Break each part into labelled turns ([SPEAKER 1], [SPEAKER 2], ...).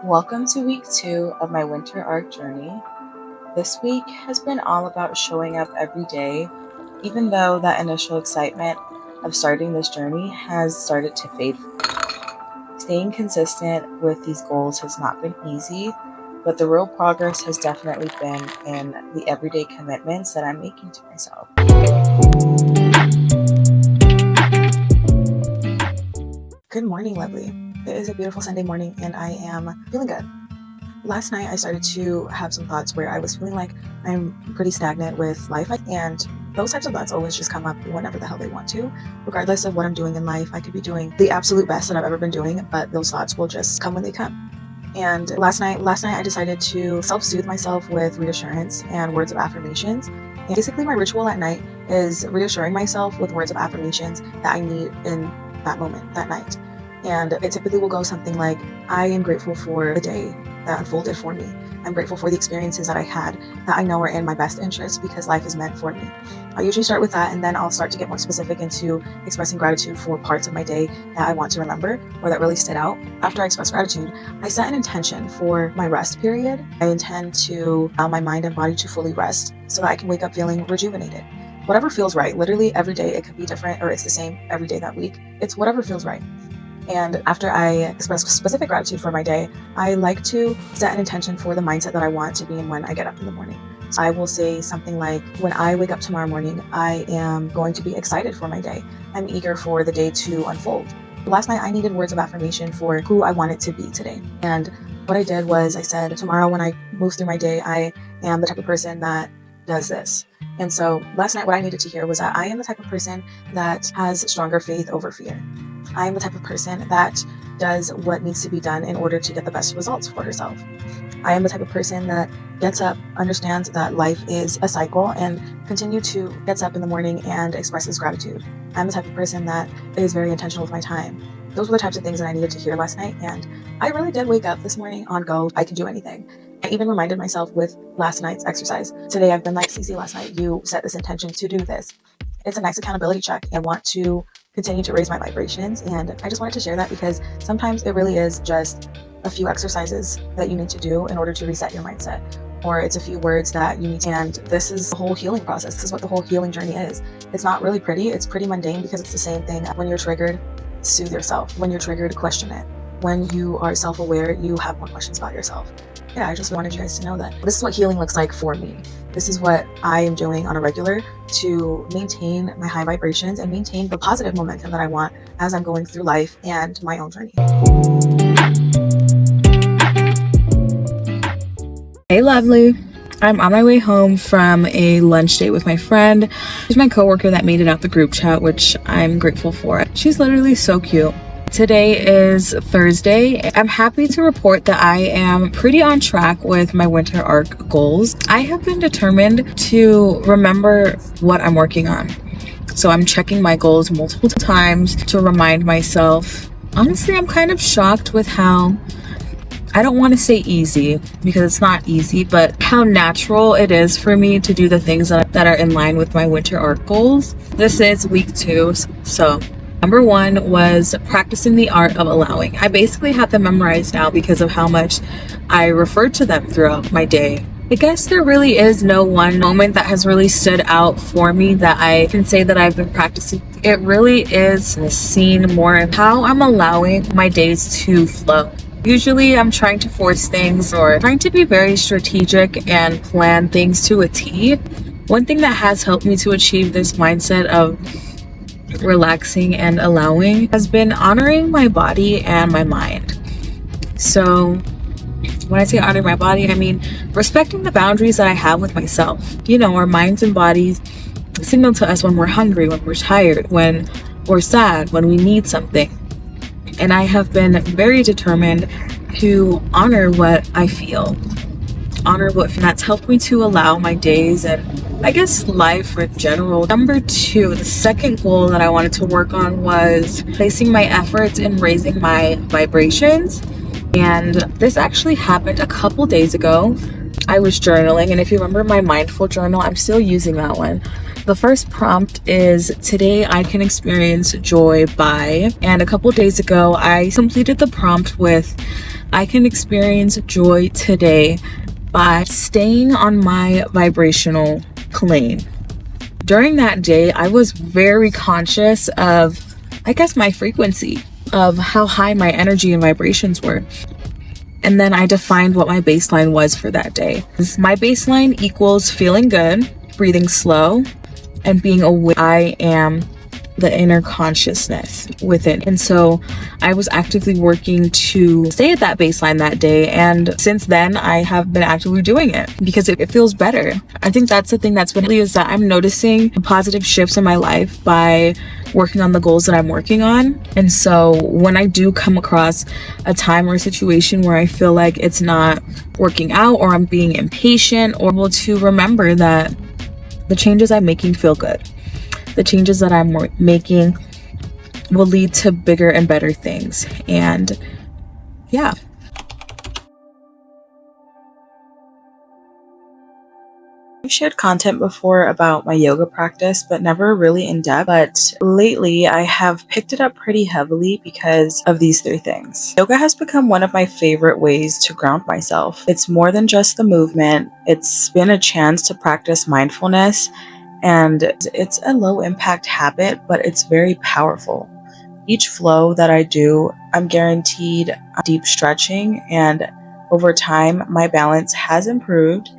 [SPEAKER 1] Welcome to week 2 of my winter arc journey. This week has been all about showing up every day, even though that initial excitement of starting this journey has started to fade. Staying consistent with these goals has not been easy, but the real progress has definitely been in the everyday commitments that I'm making to myself. Good morning, lovely. It is a beautiful Sunday morning and I am feeling good. Last night I started to have some thoughts where I was feeling like I'm pretty stagnant with life, and those types of thoughts always just come up whenever the hell they want to. Regardless of what I'm doing in life, I could be doing the absolute best that I've ever been doing, but those thoughts will just come when they come. And last night I decided to self-soothe myself with reassurance and words of affirmations. And basically my ritual at night is reassuring myself with words of affirmations that I need in that moment, that night. And it typically will go something like, I am grateful for the day that unfolded for me. I'm grateful for the experiences that I had that I know are in my best interest because life is meant for me. I usually start with that, and then I'll start to get more specific into expressing gratitude for parts of my day that I want to remember or that really stood out. After I express gratitude, I set an intention for my rest period. I intend to allow my mind and body to fully rest so that I can wake up feeling rejuvenated. Whatever feels right, literally every day. It could be different or it's the same every day that week. It's whatever feels right. And after I express specific gratitude for my day, I like to set an intention for the mindset that I want to be in when I get up in the morning. So I will say something like, when I wake up tomorrow morning, I am going to be excited for my day. I'm eager for the day to unfold. Last night, I needed words of affirmation for who I wanted to be today. And what I did was I said, tomorrow when I move through my day, I am the type of person that does this. And so last night, what I needed to hear was that I am the type of person that has stronger faith over fear. I am the type of person that does what needs to be done in order to get the best results for herself. I am the type of person that gets up, understands that life is a cycle, and gets up in the morning and expresses gratitude. I'm the type of person that is very intentional with my time. Those were the types of things that I needed to hear last night, and I really did wake up this morning on go. I can do anything. I even reminded myself with last night's exercise. Today I've been like, Cece, last night you set this intention to do this. It's a nice accountability check and want to continue to raise my vibrations. And I just wanted to share that because sometimes it really is just a few exercises that you need to do in order to reset your mindset. Or it's a few words that you need to, and this is the whole healing process. This is what the whole healing journey is. It's not really pretty. It's pretty mundane because it's the same thing. When you're triggered, soothe yourself. When you're triggered, question it. When you are self-aware, you have more questions about yourself. Yeah, I just wanted you guys to know that this is what healing looks like for me. This is what I am doing on a regular to maintain my high vibrations and maintain the positive momentum that I want as I'm going through life and my own journey.
[SPEAKER 2] Hey, lovely. I'm on my way home from a lunch date with my friend. She's my coworker that made it out the group chat, which I'm grateful for. She's literally so cute. Today is Thursday. I'm happy to report that I am pretty on track with my winter arc goals. I have been determined to remember what I'm working on. So I'm checking my goals multiple times to remind myself. Honestly, I'm kind of shocked with how, I don't want to say easy because it's not easy, but how natural it is for me to do the things that are in line with my winter arc goals. This is week 2, so number 1 was practicing the art of allowing. I basically have them memorized now because of how much I refer to them throughout my day. I guess there really is no one moment that has really stood out for me that I can say that I've been practicing. It really is seen more in how I'm allowing my days to flow. Usually I'm trying to force things or trying to be very strategic and plan things to a T. One thing that has helped me to achieve this mindset of relaxing and allowing has been honoring my body and my mind. So when I say honoring my body, I mean respecting the boundaries that I have with myself. You know, our minds and bodies signal to us when we're hungry, when we're tired, when we're sad, when we need something. And I have been very determined to honor what I feel. That's helped me to allow my days and I guess life in general. Number 2, the second goal that I wanted to work on was placing my efforts in raising my vibrations. And this actually happened a couple days ago. I was journaling, and if you remember my mindful journal, I'm still using that one. The first prompt is, today I can experience joy by, and a couple days ago I completed the prompt with I can experience joy today by staying on my vibrational plane. During that day, I was very conscious of, I guess, my frequency, of how high my energy and vibrations were. And then I defined what my baseline was for that day. My baseline equals feeling good, breathing slow, and being aware I am the inner consciousness within. And so I was actively working to stay at that baseline that day. And since then, I have been actively doing it because it feels better. I think that's the thing that's been is that I'm noticing positive shifts in my life by working on the goals that I'm working on. And so when I do come across a time or a situation where I feel like it's not working out or I'm being impatient, or able to remember that the changes I'm making feel good. The changes that I'm making will lead to bigger and better things. And yeah.
[SPEAKER 1] I've shared content before about my yoga practice, but never really in depth. But lately, I have picked it up pretty heavily because of these three things. Yoga has become one of my favorite ways to ground myself. It's more than just the movement, it's been a chance to practice mindfulness, and it's a low impact habit, but it's very powerful. Each flow that I do, I'm guaranteed deep stretching, and over time, my balance has improved.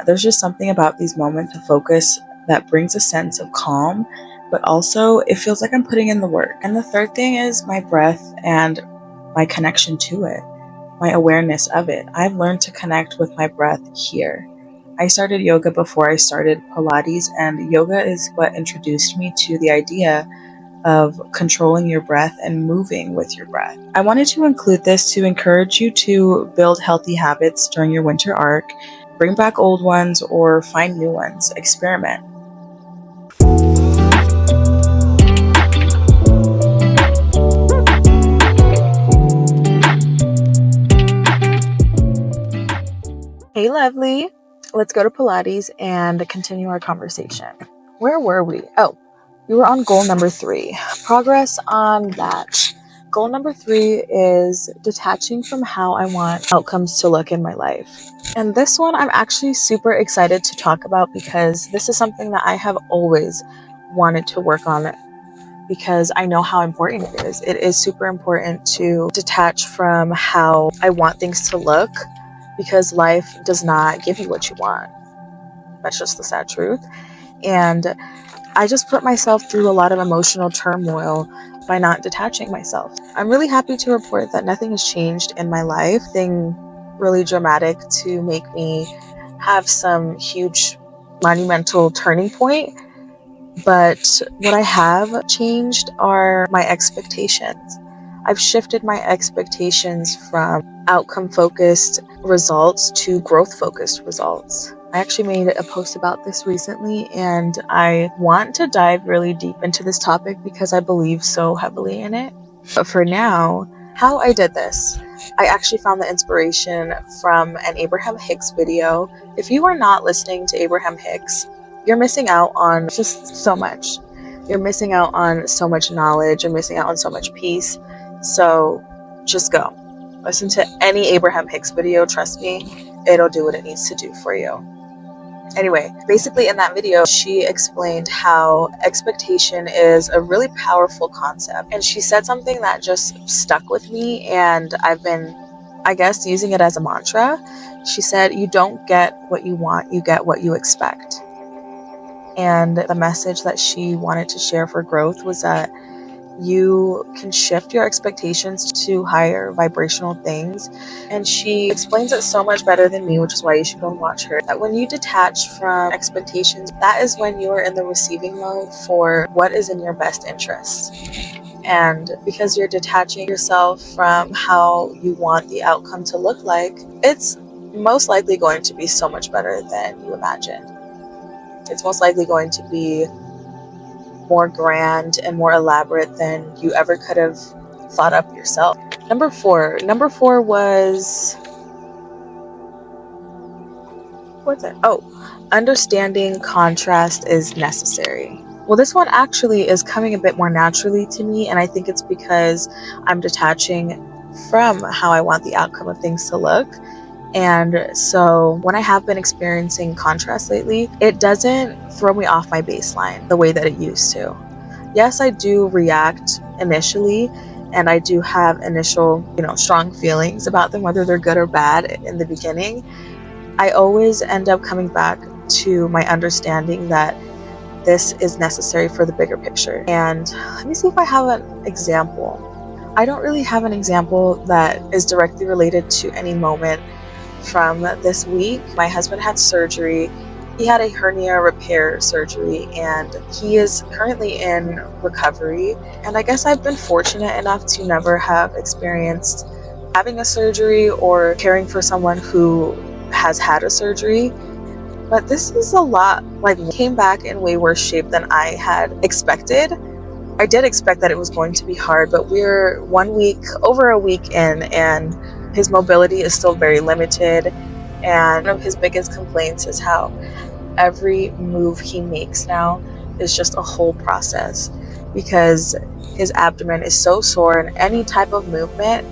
[SPEAKER 1] There's just something about these moments of focus that brings a sense of calm, but also it feels like I'm putting in the work. And the third thing is my breath and my connection to it, my awareness of it. I've learned to connect with my breath here. I started yoga before I started Pilates, and yoga is what introduced me to the idea of controlling your breath and moving with your breath. I wanted to include this to encourage you to build healthy habits during your winter arc, bring back old ones, or find new ones. Experiment. Hey, lovely. Let's go to Pilates and continue our conversation. Where were we? Oh, we were on goal number 3. Progress on that. Goal number 3 is detaching from how I want outcomes to look in my life. And this one I'm actually super excited to talk about because this is something that I have always wanted to work on, because I know how important it is. It is super important to detach from how I want things to look, because life does not give you what you want. That's just the sad truth. And I just put myself through a lot of emotional turmoil by not detaching myself. I'm really happy to report that nothing has changed in my life, nothing really dramatic to make me have some huge monumental turning point. But what I have changed are my expectations. I've shifted my expectations from outcome-focused results to growth-focused results. I actually made a post about this recently, and I want to dive really deep into this topic because I believe so heavily in it. But for now, how I did this, I actually found the inspiration from an Abraham Hicks video. If you are not listening to Abraham Hicks, you're missing out on just so much. You're missing out on so much knowledge. You're missing out on so much peace. So just go. Listen to any Abraham Hicks video. Trust me, it'll do what it needs to do for you. Anyway, basically in that video, she explained how expectation is a really powerful concept. And she said something that just stuck with me, and I've been, I guess, using it as a mantra. She said, you don't get what you want, you get what you expect. And the message that she wanted to share for growth was that you can shift your expectations to higher vibrational things. And she explains it so much better than me, which is why you should go and watch her. That when you detach from expectations, that is when you are in the receiving mode for what is in your best interest. And because you're detaching yourself from how you want the outcome to look like, it's most likely going to be so much better than you imagined. It's most likely going to be more grand and more elaborate than you ever could have thought up yourself. Number four was, what's it? Oh, understanding contrast is necessary. Well, this one actually is coming a bit more naturally to me, and I think it's because I'm detaching from how I want the outcome of things to look. And so when I have been experiencing contrast lately, it doesn't throw me off my baseline the way that it used to. Yes, I do react initially, and I do have initial, strong feelings about them, whether they're good or bad in the beginning. I always end up coming back to my understanding that this is necessary for the bigger picture. And let me see if I have an example. I don't really have an example that is directly related to any moment from this week. My husband had surgery. He had a hernia repair surgery, and he is currently in recovery. And I guess I've been fortunate enough to never have experienced having a surgery or caring for someone who has had a surgery. But this is a lot, came back in way worse shape than I had expected. I did expect that it was going to be hard, but we're over a week in, and his mobility is still very limited. And one of his biggest complaints is how every move he makes now is just a whole process, because his abdomen is so sore, and any type of movement,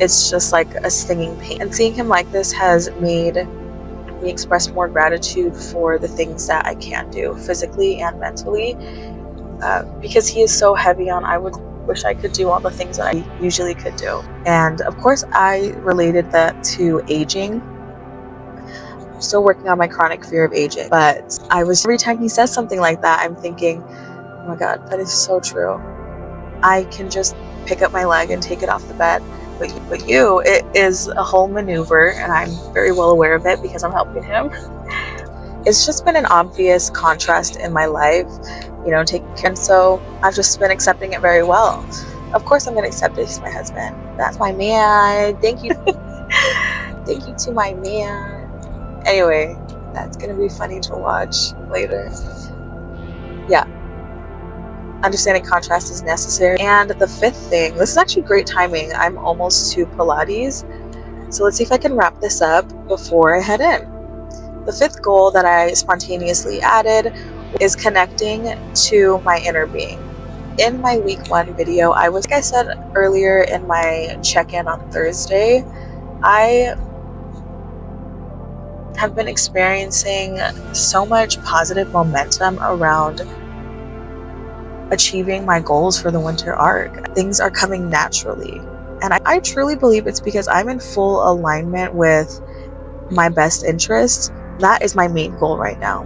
[SPEAKER 1] it's just like a stinging pain. And seeing him like this has made me express more gratitude for the things that I can do physically and mentally, because he is so heavy on, I would wish I could do all the things that I usually could do. And of course, I related that to aging. I'm still working on my chronic fear of aging, but every time he says something like that, I'm thinking, oh my God, that is so true. I can just pick up my leg and take it off the bed. But it is a whole maneuver, and I'm very well aware of it because I'm helping him. It's just been an obvious contrast in my life, taking care. And so I've just been accepting it very well. Of course I'm going to accept it. He's my husband. That's my man. Thank you. Thank you to my man. Anyway, that's going to be funny to watch later. Yeah. Understanding contrast is necessary. And the fifth thing, this is actually great timing. I'm almost to Pilates. So let's see if I can wrap this up before I head in. The fifth goal that I spontaneously added is connecting to my inner being. In my week 1 video, like I said earlier in my check-in on Thursday, I have been experiencing so much positive momentum around achieving my goals for the winter arc. Things are coming naturally. And I truly believe it's because I'm in full alignment with my best interests. That is my main goal right now.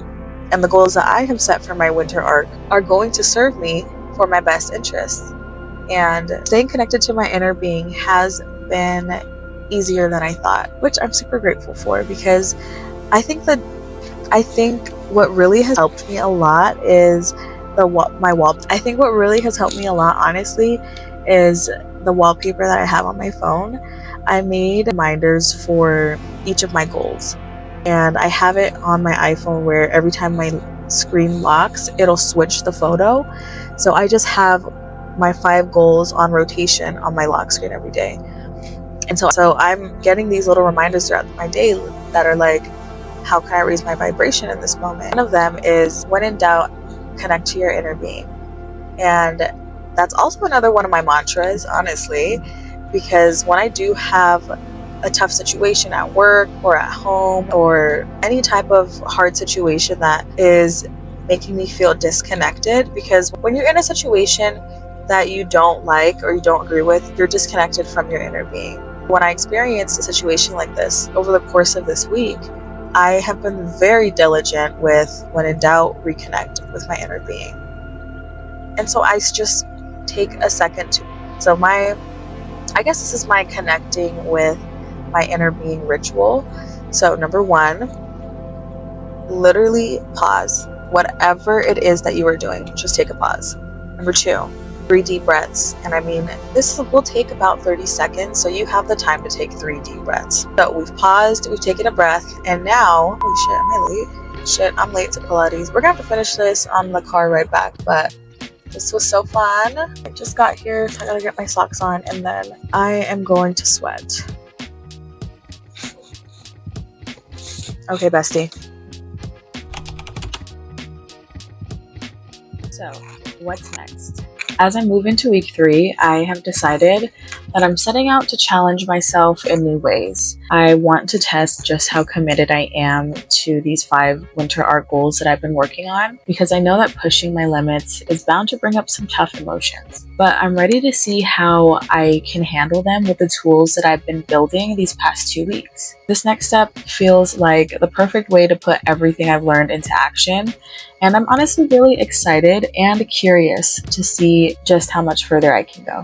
[SPEAKER 1] And the goals that I have set for my winter arc are going to serve me for my best interests. And staying connected to my inner being has been easier than I thought, which I'm super grateful for, because I think what really has helped me a lot is I think what really has helped me a lot, honestly, is the wallpaper that I have on my phone. I made reminders for each of my goals, and I have it on my iPhone where every time my screen locks, it'll switch the photo. So I just have my 5 goals on rotation on my lock screen every day. And so I'm getting these little reminders throughout my day that are like, how can I raise my vibration in this moment? One of them is, when in doubt, connect to your inner being. And that's also another one of my mantras, honestly, because when I do have a tough situation at work or at home, or any type of hard situation that is making me feel disconnected, because when you're in a situation that you don't like or you don't agree with, you're disconnected from your inner being. When I experienced a situation like this over the course of this week, I have been very diligent with, when in doubt, reconnect with my inner being. And so I just take a second to, I guess this is my connecting with my inner being ritual. So number 1, literally pause. Whatever it is that you are doing, just take a pause. Number 2, 3 deep breaths. And I mean, this will take about 30 seconds, so you have the time to take 3 deep breaths. So we've paused, we've taken a breath, and now, holy shit, am I late? Shit, I'm late to Pilates. We're gonna have to finish this on the car ride back, but this was so fun. I just got here, so I gotta get my socks on, and then I am going to sweat. Okay, bestie. So, what's next? As I move into week 3, I have decided
[SPEAKER 2] that I'm setting out to challenge myself in new ways. I want to test just how committed I am to these 5 winter art goals that I've been working on, because I know that pushing my limits is bound to bring up some tough emotions. But I'm ready to see how I can handle them with the tools that I've been building these past 2 weeks. This next step feels like the perfect way to put everything I've learned into action, and I'm honestly really excited and curious to see just how much further I can go.